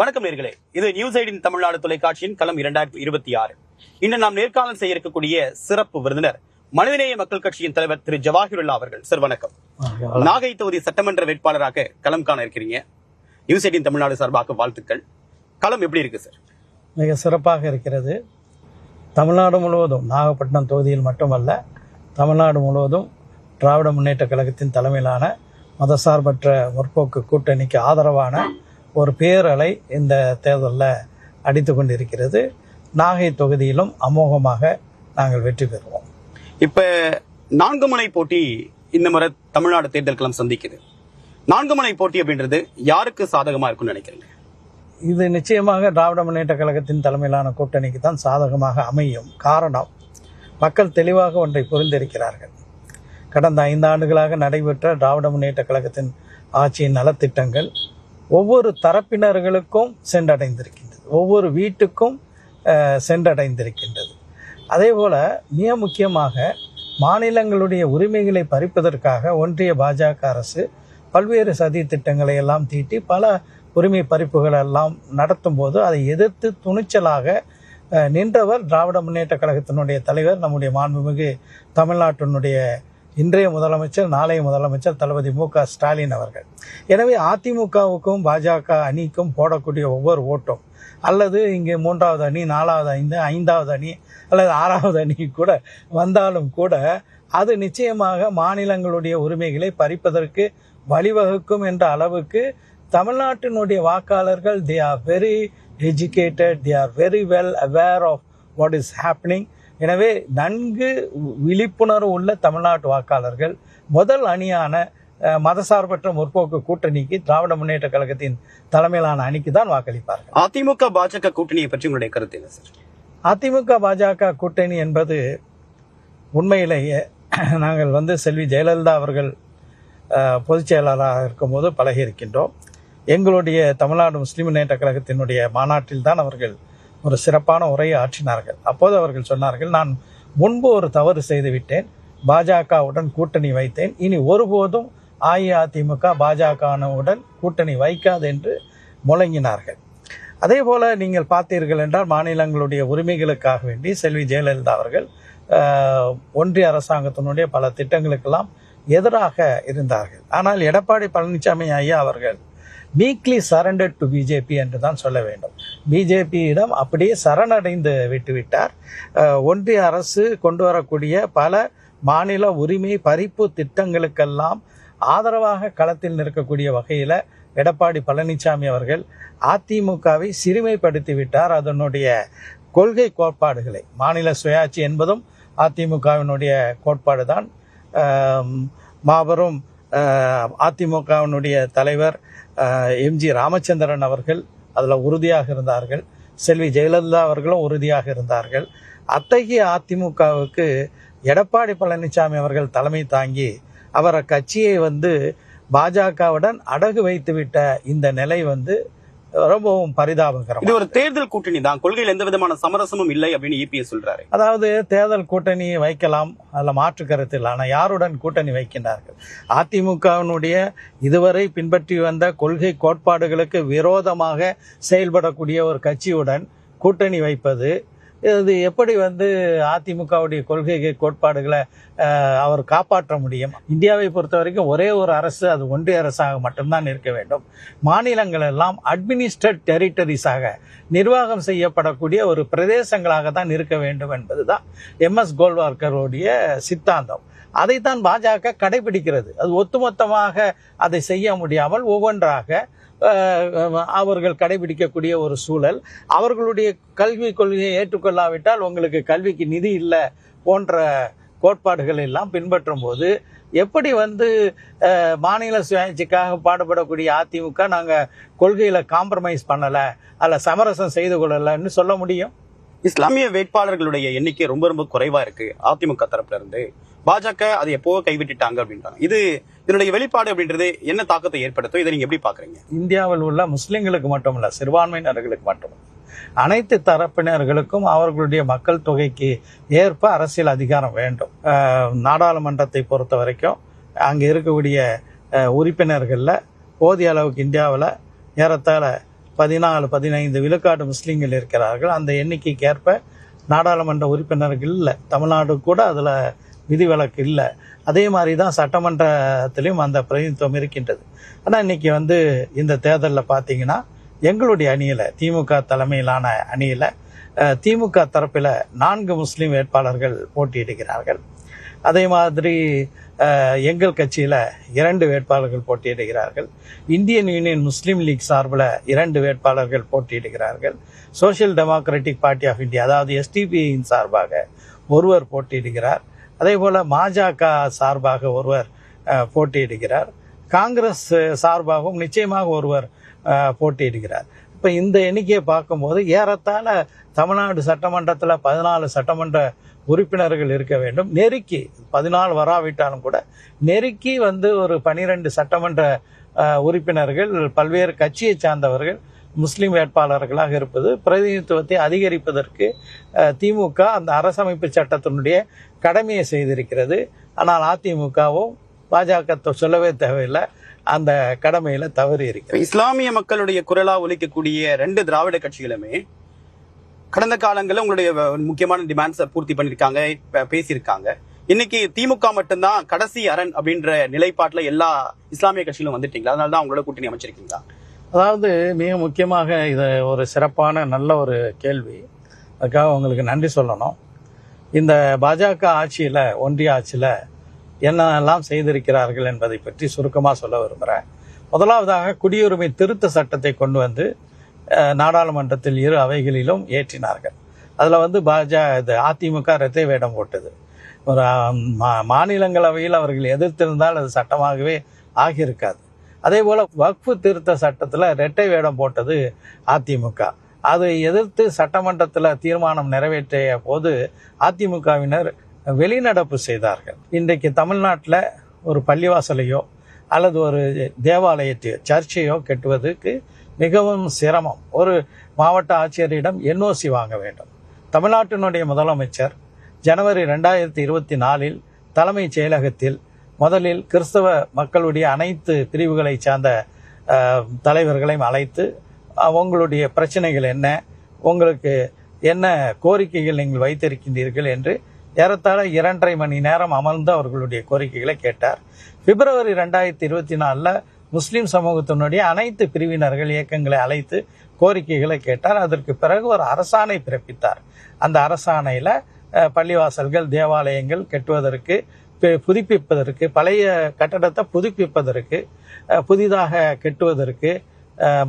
வணக்கம் நேர்களே, இது நியூஸ் 8 தமிழ்நாடு தொலைக்காட்சியின் களம் 2026. இன்று நாம் நேர்காணல் செய்ய இருக்கக்கூடிய சிறப்பு விருந்தினர் மனிதநேய மக்கள் கட்சியின் தலைவர் திரு ஜவாஹிருல்லா அவர்கள். சார் வணக்கம். நாகை தொகுதி சட்டமன்ற வேட்பாளராக களம் காண இருக்கிறீங்க. நியூஸ் 8 தமிழ்நாடு சார்பாக வாழ்த்துக்கள். களம் எப்படி இருக்கு சார்? மிக சிறப்பாக இருக்கிறது. தமிழ்நாடு முழுவதும், நாகப்பட்டினம் தொகுதியில் மட்டுமல்ல, தமிழ்நாடு முழுவதும் திராவிட முன்னேற்ற கழகத்தின் தலைமையிலான மதசார்பற்ற முற்போக்கு கூட்டணிக்கு ஆதரவான ஒரு பேரலை இந்த தேர்தலில் அடித்து கொண்டிருக்கிறது. நாகை தொகுதியிலும் அமோகமாக நாங்கள் வெற்றி பெறுவோம். இப்ப 4 முனை போட்டி இந்த முறை தமிழ்நாடு தேர்தல் களம் சந்திக்குது. 4 முனை போட்டி அப்படின்றது யாருக்கு சாதகமா இருக்கும்னு நினைக்கிறீங்க? இது நிச்சயமாக திராவிட முன்னேற்ற கழகத்தின் தலைமையிலான கூட்டணிக்கு தான் சாதகமாக அமையும். காரணம், மக்கள் தெளிவாக ஒன்றை புரிந்திருக்கிறார்கள். கடந்த 5 ஆண்டுகளாக நடைபெற்ற திராவிட முன்னேற்ற கழகத்தின் ஆட்சியின் நலத்திட்டங்கள் ஒவ்வொரு தரப்பினர்களுக்கும் சென்றடைந்திருக்கின்றது, ஒவ்வொரு வீட்டுக்கும் சென்றடைந்திருக்கின்றது. அதே போல் மிக முக்கியமாக மாநிலங்களுடைய உரிமைகளை பறிப்பதற்காக ஒன்றிய பாஜக அரசு பல்வேறு சதி திட்டங்களை எல்லாம் தீட்டி பல உரிமை பறிப்புகள் எல்லாம் நடத்தும் போது அதை எதிர்த்து துணிச்சலாக நின்றவர் திராவிட முன்னேற்ற கழகத்தினுடைய தலைவர், நம்முடைய மாண்புமிகு தமிழ்நாட்டினுடைய இன்றைய முதலமைச்சர், நாளைய முதலமைச்சர் தளபதி மு.க. ஸ்டாலின் அவர்கள். எனவே அதிமுகவுக்கும் பாஜக அணிக்கும் போடக்கூடிய ஒவ்வொரு ஓட்டும், அல்லது இங்கே 3வது அணி, 4வது அணி, 5வது அணி அல்லது 6வது அணி கூட வந்தாலும் கூட அது நிச்சயமாக மாநிலங்களுடைய உரிமைகளை பறிப்பதற்கு வழிவகுக்கும் என்ற அளவுக்கு தமிழ்நாட்டினுடைய வாக்காளர்கள் they are very educated, they are very well aware of what is happening. எனவே நன்கு விழிப்புணர்வு உள்ள தமிழ்நாட்டு வாக்காளர்கள் முதல் அணியான மதசார்பற்ற முற்போக்கு கூட்டணிக்கு, திராவிட முன்னேற்ற கழகத்தின் தலைமையிலான அணிக்கு தான் வாக்களிப்பார்கள். அதிமுக பாஜக கூட்டணியை பற்றி உங்களுடைய கருத்து என்ன சார்? அதிமுக பாஜக கூட்டணி என்பது உண்மையிலேயே நாங்கள் செல்வி ஜெயலலிதா அவர்கள் பொதுச் செயலாளராக இருக்கும்போது பழகி இருக்கின்றோம். எங்களுடைய தமிழ்நாடு முஸ்லிம் முன்னேற்ற கழகத்தினுடைய மாநாட்டில் தான் அவர்கள் ஒரு சிறப்பான உரையை ஆற்றினார்கள். அப்போது அவர்கள் சொன்னார்கள், நான் முன்பு ஒரு தவறு செய்துவிட்டேன், பாஜகவுடன் கூட்டணி வைத்தேன், இனி ஒருபோதும் அஇஅதிமுக பாஜகவுடன் கூட்டணி வைக்காது என்று முழங்கினார்கள். அதே போல நீங்கள் பார்த்தீர்கள் என்றால் மாநிலங்களுடைய உரிமைகளுக்காக வேண்டி செல்வி ஜெயலலிதா அவர்கள் ஒன்றிய அரசாங்கத்தினுடைய பல திட்டங்களுக்கெல்லாம் எதிராக இருந்தார்கள். ஆனால் எடப்பாடி பழனிசாமி ஐயா அவர்கள் மீக்லி சரண்டட் டு பிஜேபி என்று தான் சொல்ல வேண்டும். பிஜேபியிடம் அப்படியே சரணடைந்து விட்டுவிட்டார். ஒன்றிய அரசு கொண்டு வரக்கூடிய பல மாநில உரிமை பறிப்பு திட்டங்களுக்கெல்லாம் ஆதரவாக களத்தில் நிற்கக்கூடிய வகையில் எடப்பாடி பழனிசாமி அவர்கள் அதிமுகவை சிறுமைப்படுத்தி விட்டார். அதனுடைய கொள்கை கோட்பாடுகளை, மாநில சுயாட்சி என்பதும் அதிமுகவினுடைய கோட்பாடு தான். மாபெரும் அதிமுகவினுடைய தலைவர் எம்ஜி ராமச்சந்திரன் அவர்கள் அதில் உறுதியாக இருந்தார்கள். செல்வி ஜெயலலிதா அவர்களும் உறுதியாக இருந்தார்கள். அத்தகைய அதிமுகவுக்கு எடப்பாடி பழனிசாமி அவர்கள் தலைமை தாங்கி அவரை கட்சியை பாஜகவுடன் அடகு வைத்துவிட்ட இந்த நிலை ரொம்பவும் பரிதாபகரம். இது ஒரு தேர்தல் கூட்டணி தான், கொள்கையில் எந்த விதமான சமரசமும் இல்லை அப்படின்னு இபிஎஸ் சொல்றாரு. அதாவது தேர்தல் கூட்டணி வைக்கலாம், அதில் மாற்று கருத்து இல்லை. ஆனால் யாருடன் கூட்டணி வைக்கின்றார்கள்? அதிமுகவினுடைய இதுவரை பின்பற்றி வந்த கொள்கை கோட்பாடுகளுக்கு விரோதமாக செயல்படக்கூடிய ஒரு கட்சியுடன் கூட்டணி வைப்பது, இது எப்படி அதிமுகவுடைய கொள்கை கோட்பாடுகளை அவர் காப்பாற்ற முடியும்? இந்தியாவை பொறுத்த வரைக்கும் ஒரே ஒரு அரசு, அது ஒன்றிய அரசாக மட்டும்தான் இருக்க வேண்டும். மாநிலங்கள் எல்லாம் அட்மினிஸ்ட்ரேட் டெரிட்டரிஸாக, நிர்வாகம் செய்யப்படக்கூடிய ஒரு பிரதேசங்களாக தான் இருக்க வேண்டும் என்பதுதான் MS கோல்வார்கருடைய சித்தாந்தம். அதைத்தான் பாஜக கடைபிடிக்கிறது. அது ஒட்டுமொத்தமாக அதை செய்ய முடியாமல் ஒவ்வொன்றாக அவர்கள் கடைபிடிக்கக்கூடிய ஒரு சூழல். அவர்களுடைய கல்வி கொள்கையை ஏற்றுக்கொள்ளாவிட்டால் உங்களுக்கு கல்விக்கு நிதி இல்லை போன்ற கோட்பாடுகள் எல்லாம் பின்பற்றும் போது எப்படி மாநில சுயாட்சிக்காக பாடுபடக்கூடிய அதிமுக நாங்கள் கொள்கையில் காம்ப்ரமைஸ் பண்ணலை, அதில் சமரசம் செய்து கொள்ளலைன்னு சொல்ல முடியும்? இஸ்லாமிய வேட்பாளர்களுடைய எண்ணிக்கை ரொம்ப ரொம்ப குறைவா இருக்கு அதிமுக தரப்புல இருந்து. பாஜக அதை எப்போ கைவிட்டுட்டாங்க அப்படின்றாங்க. இதனுடைய வெளிப்பாடு அப்படின்றது என்ன தாக்கத்தை ஏற்படுத்தும்? இதை நீங்க எப்படி பாக்குறீங்க? இந்தியாவில் உள்ள முஸ்லிம்களுக்கு மட்டுமல்ல, சிறுபான்மையினர்களுக்கு மட்டுமல்ல, அனைத்து தரப்பினர்களுக்கும் அவர்களுடைய மக்கள் தொகைக்கு ஏற்ப அரசியல் அதிகாரம் வேண்டும். நாடாளுமன்றத்தை பொறுத்த வரைக்கும் அங்கே இருக்கக்கூடிய உறுப்பினர்களில் போதிய அளவுக்கு இந்தியாவில் ஏறத்தாழ 14-15 விழுக்காடு முஸ்லீம்கள் இருக்கிறார்கள். அந்த எண்ணிக்கைக்கு ஏற்ப நாடாளுமன்ற உறுப்பினர்கள் இல்லை. தமிழ்நாடு கூட அதில் விதிவிலக்கு இல்லை. அதே மாதிரி தான் சட்டமன்றத்திலையும் அந்த பிரதிநிதித்துவம் இருக்கின்றது. ஆனால் இன்னைக்கு இந்த தேர்தலில் பார்த்தீங்கன்னா எங்களுடைய அணியில், திமுக தலைமையிலான அணியில் திமுக தரப்பில் 4 முஸ்லீம் வேட்பாளர்கள் போட்டியிடுகிறார்கள். அதே மாதிரி எங்கள் கட்சியில் 2 வேட்பாளர்கள் போட்டியிடுகிறார்கள். இந்தியன் யூனியன் முஸ்லீம் லீக் சார்பில் 2 வேட்பாளர்கள் போட்டியிடுகிறார்கள். Social democratic party of India, அதாவது எஸ்டிபியின் சார்பாக ஒருவர் போட்டியிடுகிறார். அதே போல் பாஜக சார்பாக ஒருவர் போட்டியிடுகிறார். காங்கிரஸ் சார்பாகவும் நிச்சயமாக ஒருவர் போட்டியிடுகிறார். இப்போ இந்த எண்ணிக்கையை பார்க்கும்போது ஏறத்தாழ தமிழ்நாடு சட்டமன்றத்தில் 14 சட்டமன்ற உறுப்பினர்கள் இருக்க வேண்டும். நெருக்கி 14 வராவிட்டாலும் கூட நெருக்கி ஒரு 12 சட்டமன்ற உறுப்பினர்கள் பல்வேறு கட்சியை சார்ந்தவர்கள் முஸ்லீம் வேட்பாளர்களாக இருப்பது பிரதிநிதித்துவத்தை அதிகரிப்பதற்கு திமுக அந்த அரசமைப்பு சட்டத்தினுடைய கடமையை செய்திருக்கிறது. ஆனால் அதிமுகவும் பாஜக சொல்லவே தேவையில்லை, அந்த கடமையில தவறி இருக்கு. இஸ்லாமிய மக்களுடைய குரலா ஒலிக்கக்கூடிய 2 திராவிட கட்சிகளுமே கடந்த காலங்களில் உங்களுடைய முக்கியமான டிமாண்ட்ஸை பூர்த்தி பண்ணியிருக்காங்க, பேசியிருக்காங்க. இன்னைக்கு திமுக மட்டும்தான் கடைசி அரண் அப்படின்ற நிலைப்பாட்டுல எல்லா இஸ்லாமிய கட்சிகளும் வந்துட்டீங்களா? அதனால தான் உங்களோட கூட்டணி அமைச்சிருக்கீங்களா? அதாவது மிக முக்கியமாக இது ஒரு சிறப்பான நல்ல ஒரு கேள்வி. அதுக்காக உங்களுக்கு நன்றி சொல்லணும். இந்த பாஜக ஆட்சியில், ஒன்றிய ஆட்சியில் என்னெல்லாம் செய்திருக்கிறார்கள் என்பதை பற்றி சுருக்கமாக சொல்ல விரும்புகிறேன். முதலாவதாக குடியுரிமை திருத்த சட்டத்தை கொண்டு வந்து நாடாளுமன்றத்தில் 2 அவைகளிலும் ஏற்றினார்கள். அதில் அதிமுக இரட்டை வேடம் போட்டது. ஒரு மாநிலங்களவையில் அவர்கள் எதிர்த்திருந்தால் அது சட்டமாகவே ஆகியிருக்காது. அதே போல் வக்ஃபு திருத்த சட்டத்தில் இரட்டை வேடம் போட்டது அதிமுக. அதை எதிர்த்து சட்டமன்றத்தில் தீர்மானம் நிறைவேற்றிய போது அதிமுகவினர் வெளிநடப்பு செய்தார்கள். இன்றைக்கு தமிழ்நாட்டில் ஒரு பள்ளிவாசலையோ அல்லது ஒரு தேவாலயத்தையோ சர்ச்சையோ கட்டுவதற்கு மிகவும் சிரமம். ஒரு மாவட்ட ஆட்சியரிடம் என்ஓசி வாங்க வேண்டும். தமிழ்நாட்டினுடைய முதலமைச்சர் ஜனவரி 2024 தலைமைச் செயலகத்தில் முதலில் கிறிஸ்தவ மக்களுடைய அனைத்து பிரிவுகளை சார்ந்த தலைவர்களையும் அழைத்து உங்களுடைய பிரச்சனைகள் என்ன, உங்களுக்கு என்ன கோரிக்கைகள் நீங்கள் வைத்திருக்கின்றீர்கள் என்று ஏறத்தாழ 2.5 மணி நேரம் அமர்ந்து அவர்களுடைய கோரிக்கைகளை கேட்டார். பிப்ரவரி 2024 முஸ்லீம் சமூகத்தினுடைய அனைத்து பிரிவினர்கள் இயக்கங்களை அழைத்து கோரிக்கைகளை கேட்டார். அதற்கு பிறகு ஒரு அரசாணை பிறப்பித்தார். அந்த அரசாணையில் பள்ளிவாசல்கள், தேவாலயங்கள் கட்டுவதற்கு, புதுப்பிப்பதற்கு, பழைய கட்டடத்தை புதுப்பிப்பதற்கு, புதிதாக கட்டுவதற்கு,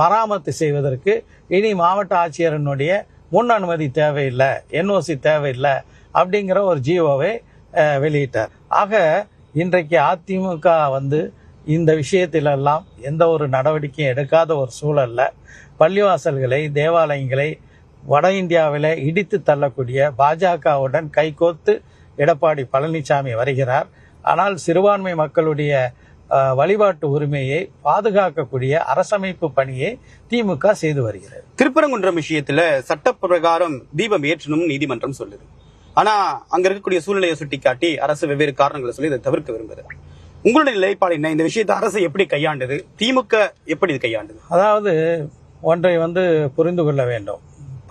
மராமத்து செய்வதற்கு இனி மாவட்ட ஆட்சியரனுடைய முன் அனுமதி தேவையில்லை, என்ஓசி தேவையில்லை அப்படிங்கிற ஒரு ஜிஓவை வெளியிட்டார். ஆக இன்றைக்கு அதிமுக இந்த விஷயத்திலெல்லாம் எந்த ஒரு நடவடிக்கையும் எடுக்காத ஒரு சூழல்ல பள்ளிவாசல்களை, தேவாலயங்களை வட இந்தியாவில் இடித்து தள்ளக்கூடிய பாஜகவுடன் கைகோத்து எடப்பாடி பழனிசாமி வருகிறார். ஆனால் சிறுபான்மை மக்களுடைய வழிபாட்டு உரிமையை பாதுகாக்கக்கூடிய அரசமைப்பு பணியை திமுக செய்து வருகிறது. திருப்பரங்குன்றம் விஷயத்துல சட்டப்பிரகாரம் தீபம் ஏற்றணும் நீதிமன்றம் சொல்லுது. ஆனா அங்க இருக்கக்கூடிய சூழ்நிலையை சுட்டிக்காட்டி அரசு வெவ்வேறு காரணங்களை சொல்லி இதை தவிர்க்க விரும்புது. உங்களுடைய நிலைப்பாடு என்ன? இந்த விஷயத்தை அரசு எப்படி கையாண்டது? திமுக எப்படி இது கையாண்டது? அதாவது ஒன்றை புரிந்து கொள்ள வேண்டும்.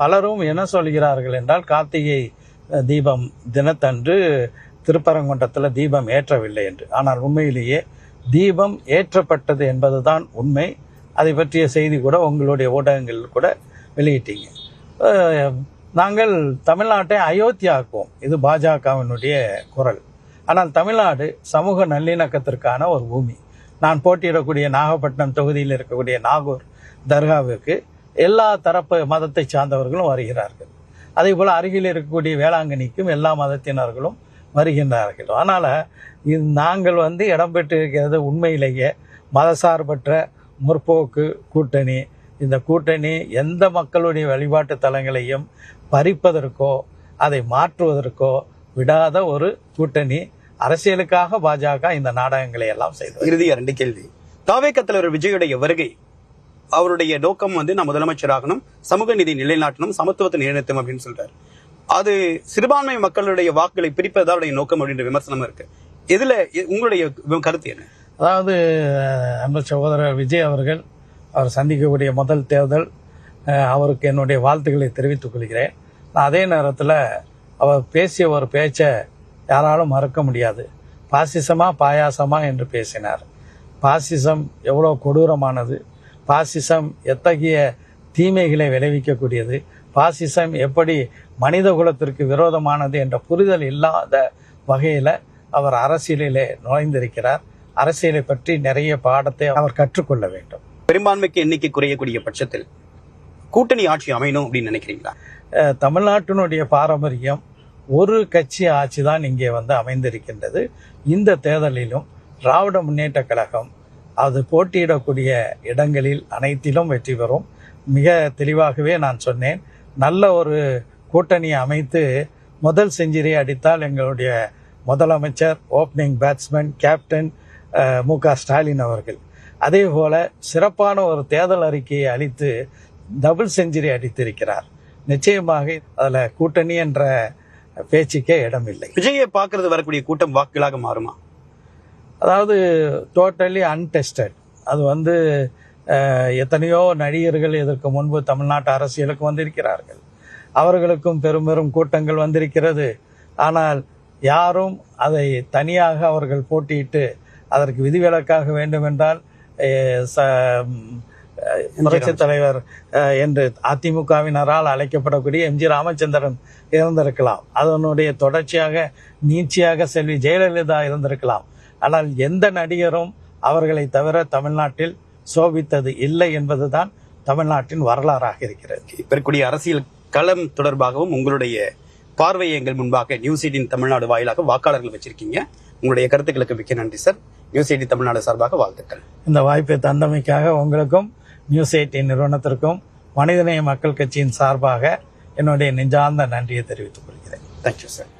பலரும் என்ன சொல்கிறார்கள் என்றால், கார்த்திகை தீபம் தினத்தன்று திருப்பரங்குன்றத்தில் தீபம் ஏற்றவில்லை என்று. ஆனால் உண்மையிலேயே தீபம் ஏற்றப்பட்டது என்பதுதான் உண்மை. அதை பற்றிய செய்தி கூட உங்களுடைய ஊடகங்கள் கூட வெளியிட்டீங்க. நாங்கள் தமிழ்நாட்டை அயோத்தியாக்குவோம், இது பாஜகவினுடைய குரல். ஆனால் தமிழ்நாடு சமூக நல்லிணக்கத்திற்கான ஒரு பூமி. நான் போட்டியிடக்கூடிய நாகப்பட்டினம் தொகுதியில் இருக்கக்கூடிய நாகூர் தர்காவிற்கு எல்லா தரப்பு மதத்தை சார்ந்தவர்களும் வருகிறார்கள். அதே போல் அருகில் இருக்கக்கூடிய வேளாங்கண்ணிக்கும் எல்லா மதத்தினர்களும் வருகின்றார்கள். அதனால் நாங்கள் இடம்பெற்றிருக்கிறது உண்மையிலேயே மதசார்பற்ற முற்போக்கு கூட்டணி. இந்த கூட்டணி எந்த மக்களுடைய வழிபாட்டு தலங்களையும் பறிப்பதற்கோ அதை மாற்றுவதற்கோ விடாத ஒரு கூட்டணி. அரசியலுக்காக பாஜக இந்த நாடகங்களை எல்லாம் செய்தது. இறுதியா 2 கேள்வி. தாவேக தலைவர் விஜயுடைய வருகை, அவருடைய நோக்கம் நான் முதலமைச்சராகணும், சமூக நீதி நிலைநாட்டணும், சமத்துவத்தை நிலைநிறுத்தணும் அப்படின்னு சொல்றாரு. அது சிறுபான்மை மக்களுடைய வாக்குகளை பிரிப்பதா அவருடைய நோக்கம் அப்படின்ற விமர்சனம் இருக்கு. இதுல உங்களுடைய கருத்து என்ன? அதாவது அன்பு சகோதரர் விஜய் அவர்கள் அவர் சந்திக்கக்கூடிய முதல் தேர்தல் அவருக்கு என்னுடைய வாழ்த்துக்களை தெரிவித்துக் கொள்கிறேன். நான் அதே நேரத்தில் அவர் பேசிய ஒரு பேச்சை யாராலும் மறக்க முடியாது. பாசிசமா பாயாசமா என்று பேசினார். பாசிசம் எவ்வளோ கொடூரமானது, பாசிசம் எத்தகைய தீமைகளை விளைவிக்கக்கூடியது, பாசிசம் எப்படி மனித குலத்திற்கு விரோதமானது என்ற புரிதல் இல்லாத வகையில் அவர் அரசியலிலே நுழைந்திருக்கிறார். அரசியலை பற்றி நிறைய பாடத்தை அவர் கற்றுக்கொள்ள வேண்டும். பெரும்பான்மைக்கு எண்ணிக்கை குறையக்கூடிய பட்சத்தில் கூட்டணி ஆட்சி அமையணும் அப்படின்னு நினைக்கிறீங்களா? தமிழ்நாட்டினுடைய பாரம்பரியம் ஒரு கட்சி ஆட்சி தான் இங்கே அமைந்திருக்கின்றது. இந்த தேர்தலிலும் திராவிட முன்னேற்ற கழகம் அது போட்டியிடக்கூடிய இடங்களில் அனைத்திலும் வெற்றி பெறும். மிக தெளிவாகவே நான் சொன்னேன். நல்ல ஒரு கூட்டணியை அமைத்து முதல் செஞ்சுரி அடித்தால் எங்களுடைய முதலமைச்சர், ஓப்பனிங் பேட்ஸ்மேன், கேப்டன் மு.க. ஸ்டாலின் அவர்கள். அதே போல சிறப்பான ஒரு தேர்தல் அறிக்கையை அளித்து டபுள் செஞ்சுரி அடித்திருக்கிறார். நிச்சயமாக அதில் கூட்டணி என்ற பேச்சுக்கே இடமில்லை. விஜயை பார்க்கறது வரக்கூடிய கூட்டம் வாக்குகளாக மாறுமா? அதாவது டோட்டலி அன்டெஸ்டட். அது எத்தனையோ நடிகர்கள் இதற்கு முன்பு தமிழ்நாட்டு அரசியலுக்கு வந்திருக்கிறார்கள். அவர்களுக்கும் பெரும் பெரும் கூட்டங்கள் வந்திருக்கிறது. ஆனால் யாரும் அதை தனியாக அவர்கள் போட்டியிட்டு அதற்கு விதிவிலக்காக வேண்டுமென்றால் புரட்சித் தலைவர் என்று அதிமுகவினரால் அழைக்கப்படக்கூடிய எம்.ஜி. ராமச்சந்திரன் இருந்திருக்கலாம். அதனுடைய தொடர்ச்சியாக நீட்சியாக செல்வி ஜெயலலிதா இருந்திருக்கலாம். ஆனால் எந்த நடிகரும் அவர்களை தவிர தமிழ்நாட்டில் சோபித்தது இல்லை என்பதுதான் தமிழ்நாட்டின் வரலாறாக இருக்கிறது. இப்பக்கூடிய அரசியல் களம் தொடர்பாகவும் உங்களுடைய பார்வையை எங்கள் முன்பாக நியூஸ் 18 தமிழ்நாடு வாயிலாக வாக்காளர்கள் வச்சிருக்கீங்க. உங்களுடைய கருத்துக்களுக்கு மிக்க நன்றி சார். நியூஸ் 18 தமிழ்நாடு சார்பாக வாழ்த்துக்கள். இந்த வாய்ப்பை தந்தமைக்காக உங்களுக்கும் நியூஸ் 18 நிறுவனத்திற்கும் மனிதநேய மக்கள் கட்சியின் சார்பாக என்னுடைய நெஞ்சார்ந்த நன்றியை தெரிவித்துக் கொள்கிறேன். Thank you sir.